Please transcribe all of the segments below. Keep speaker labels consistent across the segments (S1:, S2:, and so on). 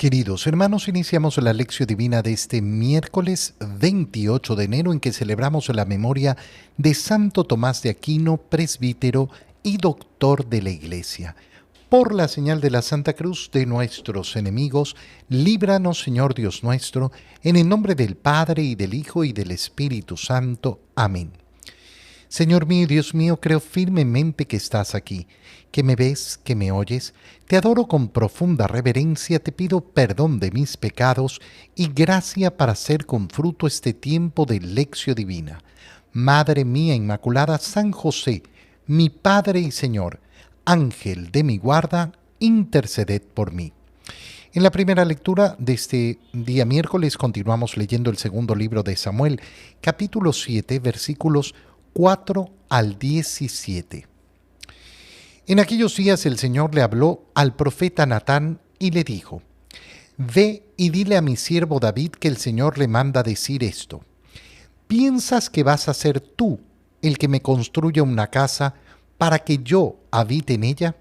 S1: Queridos hermanos, iniciamos la lección divina de este miércoles 28 de enero en que celebramos la memoria de Santo Tomás de Aquino, presbítero y doctor de la Iglesia. Por la señal de la Santa Cruz de nuestros enemigos, líbranos, Señor Dios nuestro, en el nombre del Padre, y del Hijo, y del Espíritu Santo. Amén. Señor mío y Dios mío, creo firmemente que estás aquí, que me ves, que me oyes. Te adoro con profunda reverencia, te pido perdón de mis pecados y gracia para hacer con fruto este tiempo de lección divina. Madre mía Inmaculada, San José, mi Padre y Señor, Ángel de mi guarda, interceded por mí. En la primera lectura de este día miércoles continuamos leyendo el segundo libro de Samuel, capítulo 7, versículos 4 al 17. En aquellos días el Señor le habló al profeta Natán y le dijo: Ve y dile a mi siervo David que el Señor le manda decir esto. ¿Piensas que vas a ser tú el que me construya una casa para que yo habite en ella?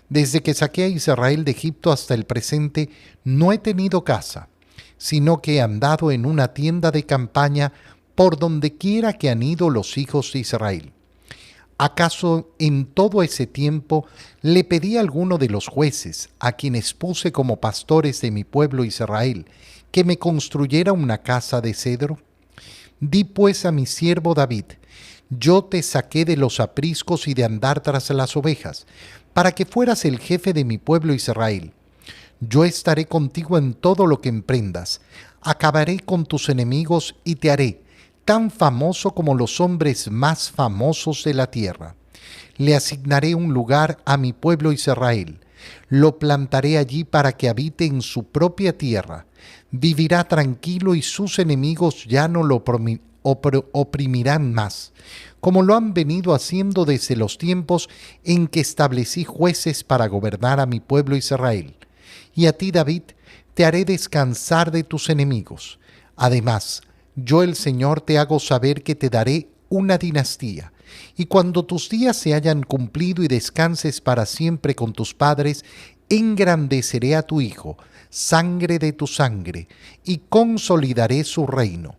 S1: Desde que saqué a Israel de Egipto hasta el presente no he tenido casa, sino que he andado en una tienda de campaña por donde quiera que han ido los hijos de Israel. ¿Acaso en todo ese tiempo le pedí a alguno de los jueces, a quienes puse como pastores de mi pueblo Israel, que me construyera una casa de cedro? Di pues a mi siervo David: yo te saqué de los apriscos y de andar tras las ovejas, para que fueras el jefe de mi pueblo Israel. Yo estaré contigo en todo lo que emprendas, acabaré con tus enemigos y te haré tan famoso como los hombres más famosos de la tierra. Le asignaré un lugar a mi pueblo Israel. Lo plantaré allí para que habite en su propia tierra. Vivirá tranquilo y sus enemigos ya no lo oprimirán más, como lo han venido haciendo desde los tiempos en que establecí jueces para gobernar a mi pueblo Israel. Y a ti, David, te haré descansar de tus enemigos. Además, yo el Señor te hago saber que te daré una dinastía, y cuando tus días se hayan cumplido y descanses para siempre con tus padres, engrandeceré a tu hijo, sangre de tu sangre, y consolidaré su reino.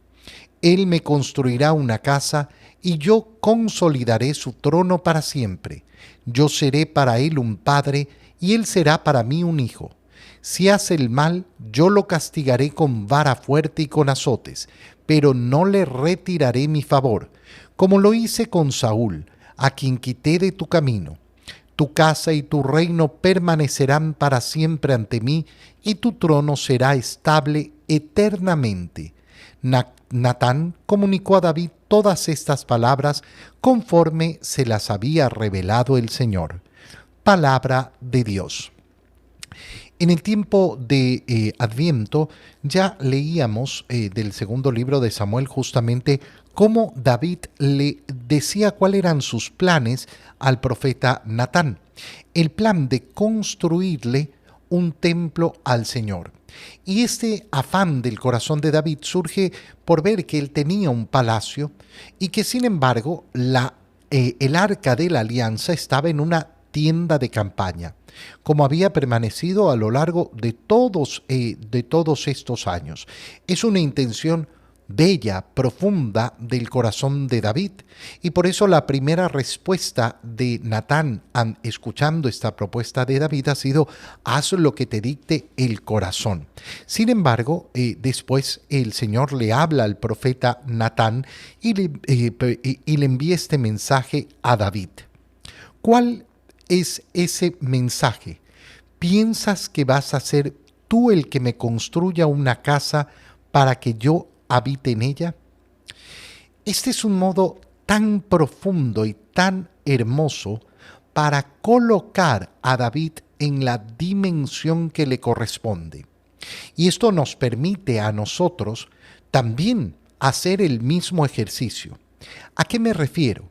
S1: Él me construirá una casa, y yo consolidaré su trono para siempre. Yo seré para él un padre, y él será para mí un hijo. Si hace el mal, yo lo castigaré con vara fuerte y con azotes, pero no le retiraré mi favor, como lo hice con Saúl, a quien quité de tu camino. Tu casa y tu reino permanecerán para siempre ante mí, y tu trono será estable eternamente. Natán comunicó a David todas estas palabras conforme se las había revelado el Señor. Palabra de Dios. En el tiempo de Adviento ya leíamos del segundo libro de Samuel justamente cómo David le decía cuáles eran sus planes al profeta Natán. El plan de construirle un templo al Señor. Y este afán del corazón de David surge por ver que él tenía un palacio y que sin embargo el arca de la alianza estaba en una tienda de campaña, como había permanecido a lo largo de todos estos años. Es una intención bella, profunda del corazón de David, y por eso la primera respuesta de Natán escuchando esta propuesta de David ha sido: haz lo que te dicte el corazón. Sin embargo, después el Señor le habla al profeta Natán y le envía este mensaje a David. ¿Cuál es ese mensaje? ¿Piensas que vas a ser tú el que me construya una casa para que yo habite en ella? Este es un modo tan profundo y tan hermoso para colocar a David en la dimensión que le corresponde. Y esto nos permite a nosotros también hacer el mismo ejercicio. ¿A qué me refiero?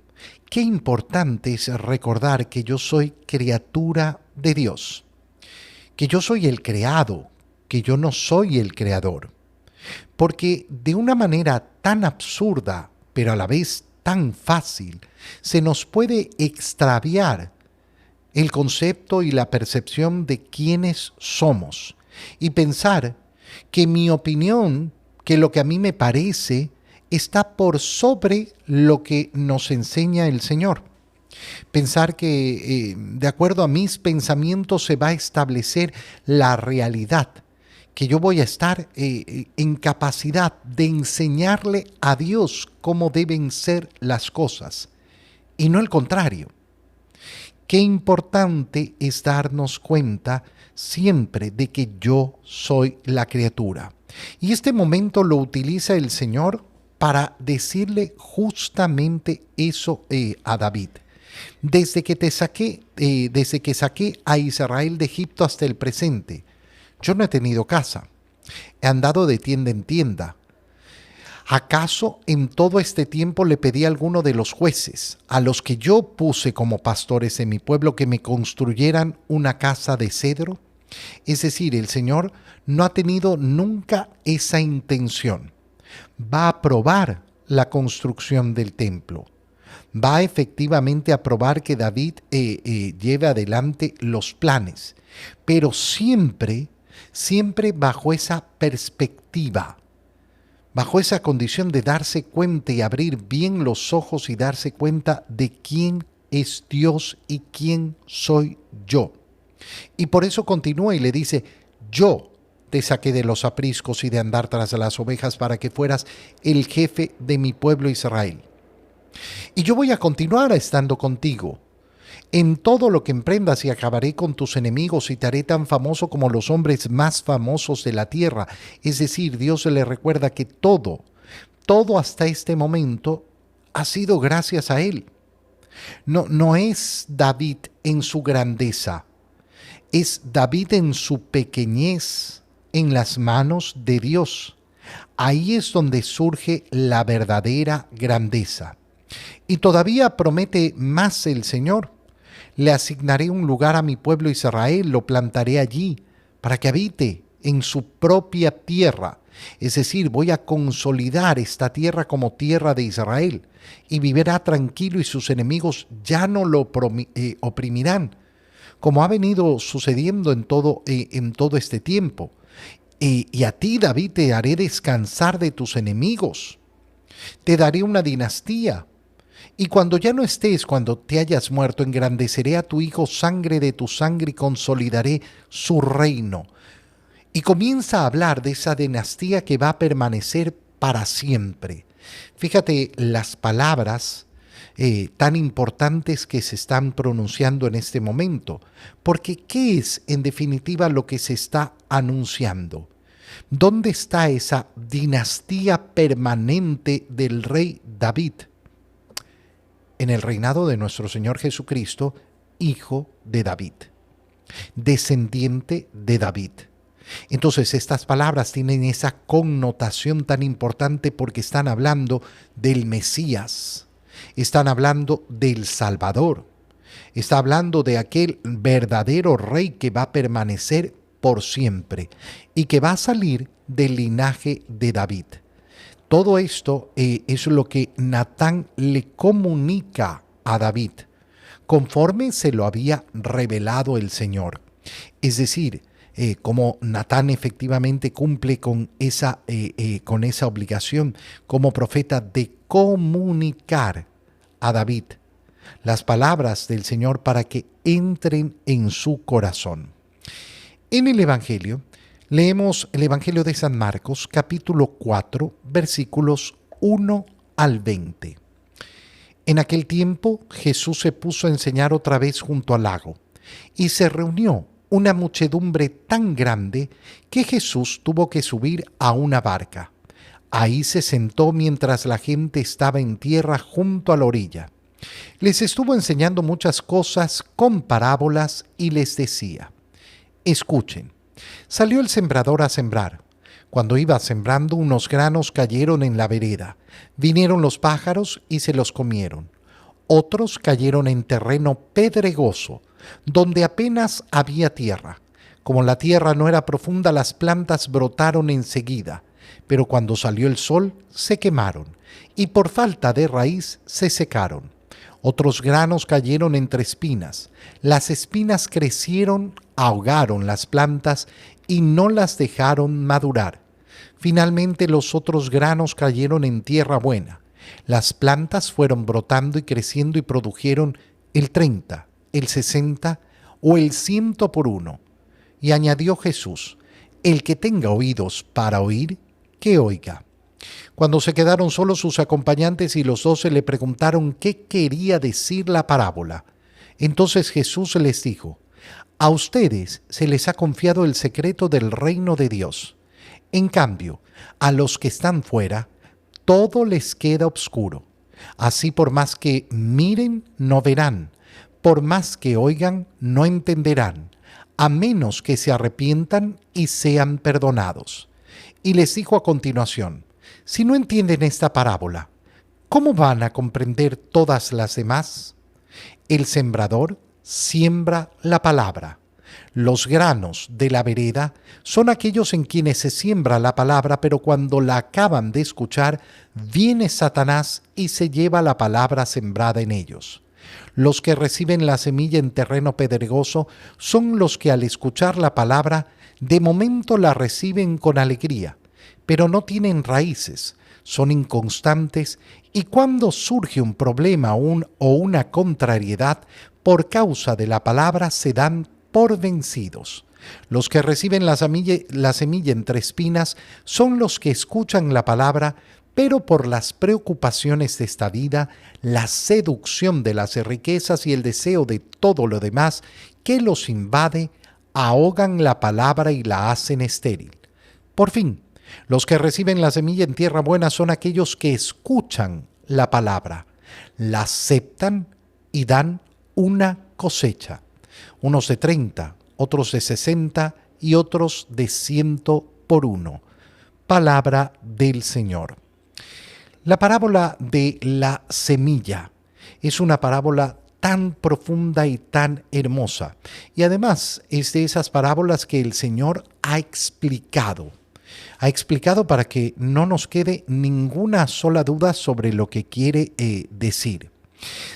S1: Qué importante es recordar que yo soy criatura de Dios, que yo soy el creado, que yo no soy el creador. Porque de una manera tan absurda, pero a la vez tan fácil, se nos puede extraviar el concepto y la percepción de quiénes somos. y pensar que mi opinión, que lo que a mí me parece, está por sobre lo que nos enseña el Señor. Pensar que de acuerdo a mis pensamientos se va a establecer la realidad, que yo voy a estar en capacidad de enseñarle a Dios cómo deben ser las cosas, y no el contrario. Qué importante es darnos cuenta siempre de que yo soy la criatura. Y este momento lo utiliza el Señor para decirle justamente eso a David. Desde que saqué a Israel de Egipto hasta el presente, yo no he tenido casa, he andado de tienda en tienda. ¿Acaso en todo este tiempo le pedí a alguno de los jueces, a los que yo puse como pastores en mi pueblo, que me construyeran una casa de cedro? Es decir, el Señor no ha tenido nunca esa intención. Va a aprobar la construcción del templo. Va efectivamente a aprobar que David lleve adelante los planes, pero siempre bajo esa perspectiva, bajo esa condición de darse cuenta y abrir bien los ojos y darse cuenta de quién es Dios y quién soy yo. Y por eso continúa y le dice: yo te saqué de los apriscos y de andar tras las ovejas para que fueras el jefe de mi pueblo Israel. Y yo voy a continuar estando contigo en todo lo que emprendas, y acabaré con tus enemigos y te haré tan famoso como los hombres más famosos de la tierra. Es decir, Dios se le recuerda que todo hasta este momento ha sido gracias a Él. No es David en su grandeza, es David en su pequeñez en las manos de Dios. Ahí es donde surge la verdadera grandeza. Y todavía promete más el Señor. Le asignaré un lugar a mi pueblo Israel, lo plantaré allí, para que habite en su propia tierra. Es decir, voy a consolidar esta tierra como tierra de Israel, y vivirá tranquilo y sus enemigos ya no lo oprimirán, como ha venido sucediendo en todo este tiempo. Y a ti, David, te haré descansar de tus enemigos. Te daré una dinastía. Y cuando ya no estés, cuando te hayas muerto, engrandeceré a tu hijo sangre de tu sangre y consolidaré su reino. Y comienza a hablar de esa dinastía que va a permanecer para siempre. Fíjate las palabras tan importantes que se están pronunciando en este momento. Porque ¿qué es en definitiva lo que se está anunciando? ¿Dónde está esa dinastía permanente del rey David? En el reinado de nuestro Señor Jesucristo, hijo de David, descendiente de David. Entonces estas palabras tienen esa connotación tan importante porque están hablando del Mesías, están hablando del Salvador, está hablando de aquel verdadero rey que va a permanecer por siempre y que va a salir del linaje de David. Todo esto es lo que Natán le comunica a David, conforme se lo había revelado el Señor. Es decir, como Natán efectivamente cumple con esa obligación como profeta de comunicar a David las palabras del Señor para que entren en su corazón. En el Evangelio, leemos el Evangelio de San Marcos, capítulo 4, versículos 1 al 20. En aquel tiempo, Jesús se puso a enseñar otra vez junto al lago, y se reunió una muchedumbre tan grande que Jesús tuvo que subir a una barca. Ahí se sentó mientras la gente estaba en tierra junto a la orilla. Les estuvo enseñando muchas cosas con parábolas y les decía: escuchen. Salió el sembrador a sembrar. Cuando iba sembrando, unos granos cayeron en la vereda. Vinieron los pájaros y se los comieron. Otros cayeron en terreno pedregoso, donde apenas había tierra. Como la tierra no era profunda, las plantas brotaron enseguida, pero cuando salió el sol se quemaron y por falta de raíz se secaron. Otros granos cayeron entre espinas. Las espinas crecieron, ahogaron las plantas y no las dejaron madurar. Finalmente los otros granos cayeron en tierra buena. Las plantas fueron brotando y creciendo y produjeron el 30, el 60 o el 100 por uno. Y añadió Jesús: el que tenga oídos para oír, que oiga. Cuando se quedaron solos sus acompañantes y los 12 le preguntaron qué quería decir la parábola. Entonces Jesús les dijo: a ustedes se les ha confiado el secreto del reino de Dios. En cambio, a los que están fuera, todo les queda oscuro. Así, por más que miren, no verán; por más que oigan, no entenderán, a menos que se arrepientan y sean perdonados. Y les dijo a continuación: si no entienden esta parábola, ¿cómo van a comprender todas las demás? El sembrador siembra la palabra. Los granos de la vereda son aquellos en quienes se siembra la palabra, pero cuando la acaban de escuchar, viene Satanás y se lleva la palabra sembrada en ellos. Los que reciben la semilla en terreno pedregoso son los que al escuchar la palabra, de momento la reciben con alegría, pero no tienen raíces, son inconstantes y cuando surge un problema o una contrariedad, por causa de la palabra se dan por vencidos. Los que reciben la semilla entre espinas son los que escuchan la palabra, pero por las preocupaciones de esta vida, la seducción de las riquezas y el deseo de todo lo demás que los invade, ahogan la palabra y la hacen estéril. Por fin, los que reciben la semilla en tierra buena son aquellos que escuchan la palabra, la aceptan y dan una cosecha. Unos de 30, otros de 60 y otros de 100 por uno. Palabra del Señor. La parábola de la semilla es una parábola tan profunda y tan hermosa. Y además es de esas parábolas que el Señor ha explicado. Ha explicado para que no nos quede ninguna sola duda sobre lo que quiere decir.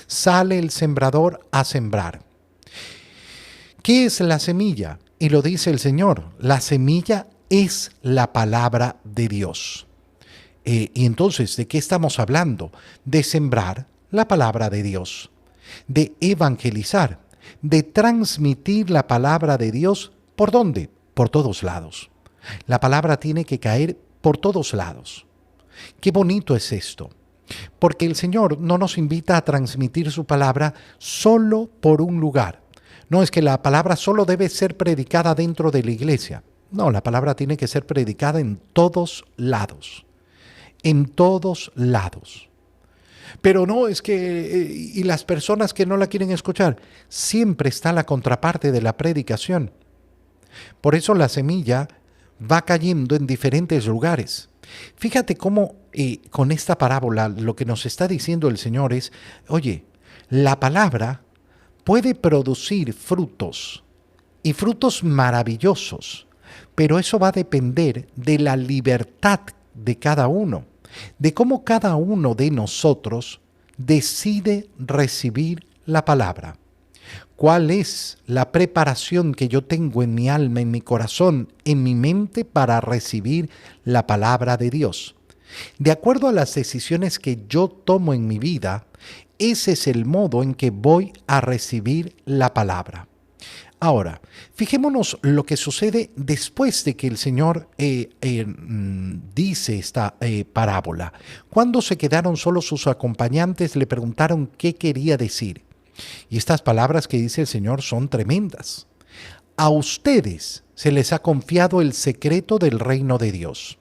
S1: Sale el sembrador a sembrar. ¿Qué es la semilla? Y lo dice el Señor. La semilla es la palabra de Dios. Y entonces, ¿de qué estamos hablando? De sembrar la palabra de Dios, de evangelizar, de transmitir la palabra de Dios. ¿Por dónde? Por todos lados. La palabra tiene que caer por todos lados. Qué bonito es esto, porque el Señor no nos invita a transmitir su palabra solo por un lugar. No es que la palabra solo debe ser predicada dentro de la iglesia. No, la palabra tiene que ser predicada en todos lados. En todos lados. Pero no es que, y las personas que no la quieren escuchar, siempre está la contraparte de la predicación. Por eso la semilla va cayendo en diferentes lugares. Fíjate cómo con esta parábola lo que nos está diciendo el Señor es, oye, la palabra puede producir frutos y frutos maravillosos, pero eso va a depender de la libertad de cada uno, de cómo cada uno de nosotros decide recibir la palabra. ¿Cuál es la preparación que yo tengo en mi alma, en mi corazón, en mi mente para recibir la palabra de Dios? De acuerdo a las decisiones que yo tomo en mi vida, ese es el modo en que voy a recibir la palabra. Ahora, fijémonos lo que sucede después de que el Señor dice esta parábola. Cuando se quedaron solos sus acompañantes, le preguntaron qué quería decir. Y estas palabras que dice el Señor son tremendas. A ustedes se les ha confiado el secreto del reino de Dios.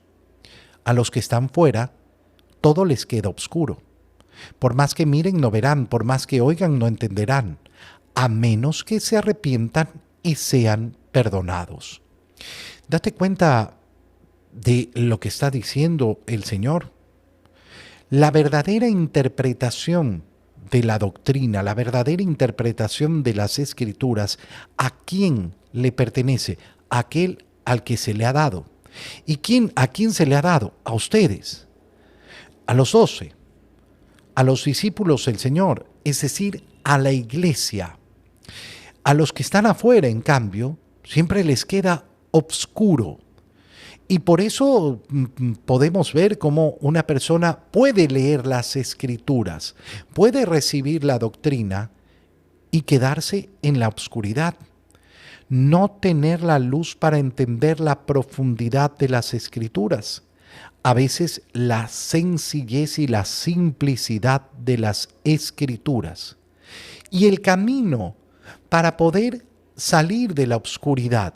S1: A los que están fuera, todo les queda oscuro. Por más que miren, no verán, por más que oigan, no entenderán, a menos que se arrepientan y sean perdonados. Date cuenta de lo que está diciendo el Señor. La verdadera interpretación de la doctrina, la verdadera interpretación de las Escrituras, ¿a quién le pertenece? A aquel al que se le ha dado. ¿Y a quién se le ha dado? A ustedes, a los 12, a los discípulos del Señor, es decir, a la iglesia. A los que están afuera, en cambio, siempre les queda oscuro. Y por eso podemos ver cómo una persona puede leer las escrituras, puede recibir la doctrina y quedarse en la oscuridad. No tener la luz para entender la profundidad de las escrituras. A veces la sencillez y la simplicidad de las escrituras. Y el camino para poder salir de la oscuridad,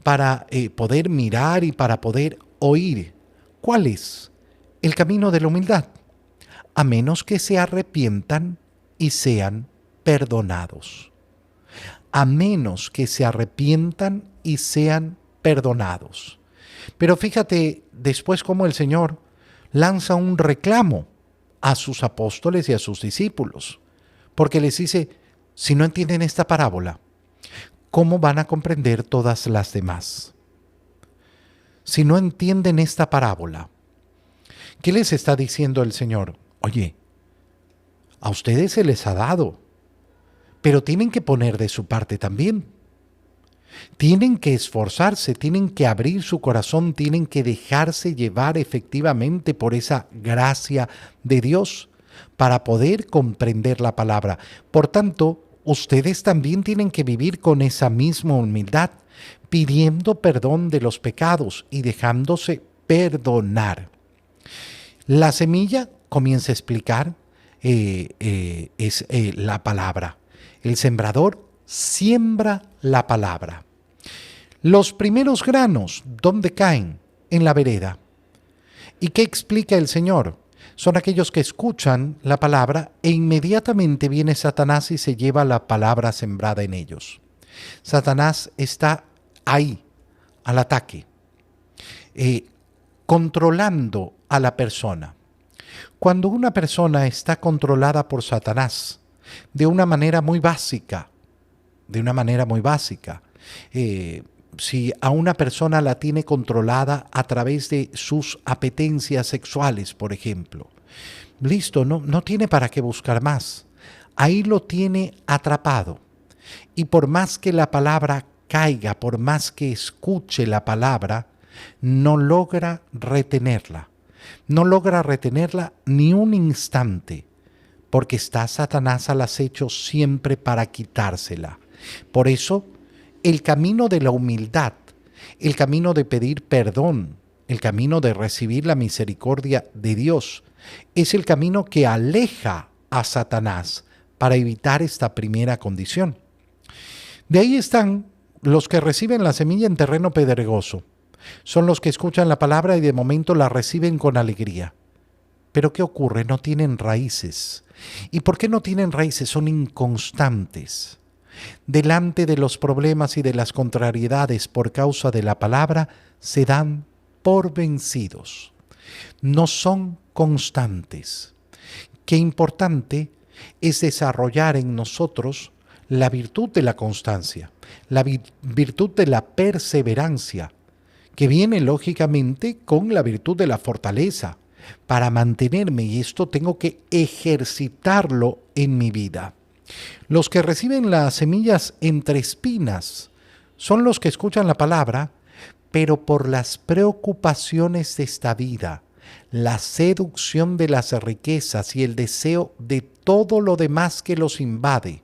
S1: para poder mirar y para poder oír. ¿Cuál es? El camino de la humildad. A menos que se arrepientan y sean perdonados. A menos que se arrepientan y sean perdonados. Pero fíjate después cómo el Señor lanza un reclamo a sus apóstoles y a sus discípulos, porque les dice, si no entienden esta parábola, ¿cómo van a comprender todas las demás? Si no entienden esta parábola, ¿qué les está diciendo el Señor? Oye, a ustedes se les ha dado, pero tienen que poner de su parte también. Tienen que esforzarse, tienen que abrir su corazón, tienen que dejarse llevar efectivamente por esa gracia de Dios para poder comprender la palabra. Por tanto, ustedes también tienen que vivir con esa misma humildad, pidiendo perdón de los pecados y dejándose perdonar. La semilla, comienza a explicar, es la palabra. El sembrador siembra la palabra. Los primeros granos, ¿dónde caen? En la vereda. ¿Y qué explica el Señor? Son aquellos que escuchan la palabra e inmediatamente viene Satanás y se lleva la palabra sembrada en ellos. Satanás está ahí, al ataque, controlando a la persona. Cuando una persona está controlada por Satanás de una manera muy básica, si a una persona la tiene controlada a través de sus apetencias sexuales, por ejemplo, listo, no tiene para qué buscar más. Ahí lo tiene atrapado. Y por más que la palabra caiga, por más que escuche la palabra, no logra retenerla. No logra retenerla ni un instante, porque está Satanás al acecho siempre para quitársela. Por eso, el camino de la humildad, el camino de pedir perdón, el camino de recibir la misericordia de Dios, es el camino que aleja a Satanás para evitar esta primera condición. De ahí están los que reciben la semilla en terreno pedregoso. Son los que escuchan la palabra y de momento la reciben con alegría. Pero ¿qué ocurre? No tienen raíces. ¿Y por qué no tienen raíces? Son inconstantes. Delante de los problemas y de las contrariedades por causa de la palabra, se dan por vencidos. No son constantes. Qué importante es desarrollar en nosotros la virtud de la constancia, la virtud de la perseverancia, que viene lógicamente con la virtud de la fortaleza. Para mantenerme, y esto tengo que ejercitarlo en mi vida. Los que reciben las semillas entre espinas son los que escuchan la palabra, pero por las preocupaciones de esta vida, la seducción de las riquezas y el deseo de todo lo demás que los invade,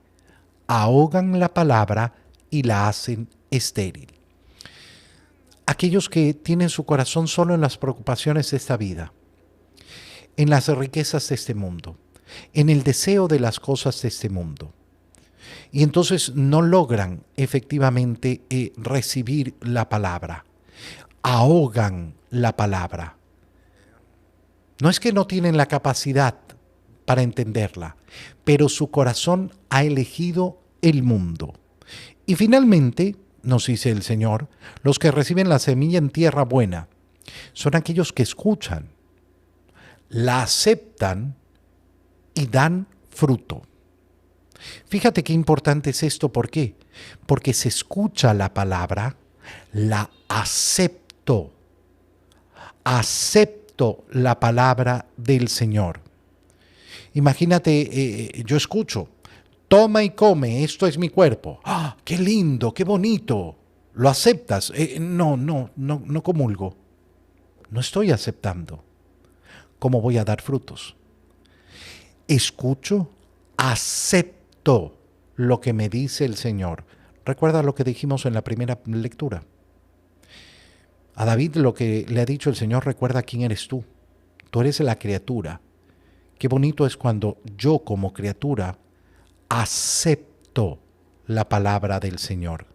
S1: ahogan la palabra y la hacen estéril. Aquellos que tienen su corazón solo en las preocupaciones de esta vida, en las riquezas de este mundo, en el deseo de las cosas de este mundo. Y entonces no logran efectivamente recibir la palabra. Ahogan la palabra. No es que no tienen la capacidad para entenderla, pero su corazón ha elegido el mundo. Y finalmente, nos dice el Señor, los que reciben la semilla en tierra buena son aquellos que escuchan, la aceptan y dan fruto. Fíjate qué importante es esto, ¿por qué? Porque se escucha la palabra, la acepto la palabra del Señor. Imagínate, yo escucho, toma y come, esto es mi cuerpo. ¡Ah, qué lindo, qué bonito! ¿Lo aceptas? No comulgo. No estoy aceptando. ¿Cómo voy a dar frutos? Escucho, acepto lo que me dice el Señor. Recuerda lo que dijimos en la primera lectura. A David lo que le ha dicho el Señor, recuerda quién eres tú. Tú eres la criatura. Qué bonito es cuando yo como criatura acepto la palabra del Señor.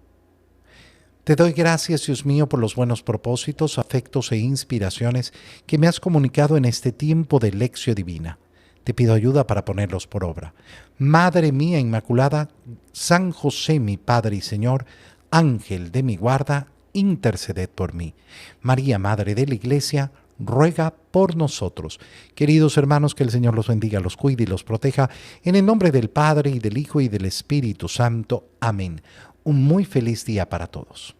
S1: Te doy gracias, Dios mío, por los buenos propósitos, afectos e inspiraciones que me has comunicado en este tiempo de lección divina. Te pido ayuda para ponerlos por obra. Madre mía Inmaculada, San José, mi Padre y Señor, Ángel de mi guarda, interceded por mí. María, Madre de la Iglesia, ruega por nosotros. Queridos hermanos, que el Señor los bendiga, los cuide y los proteja. En el nombre del Padre, y del Hijo, y del Espíritu Santo. Amén. Un muy feliz día para todos.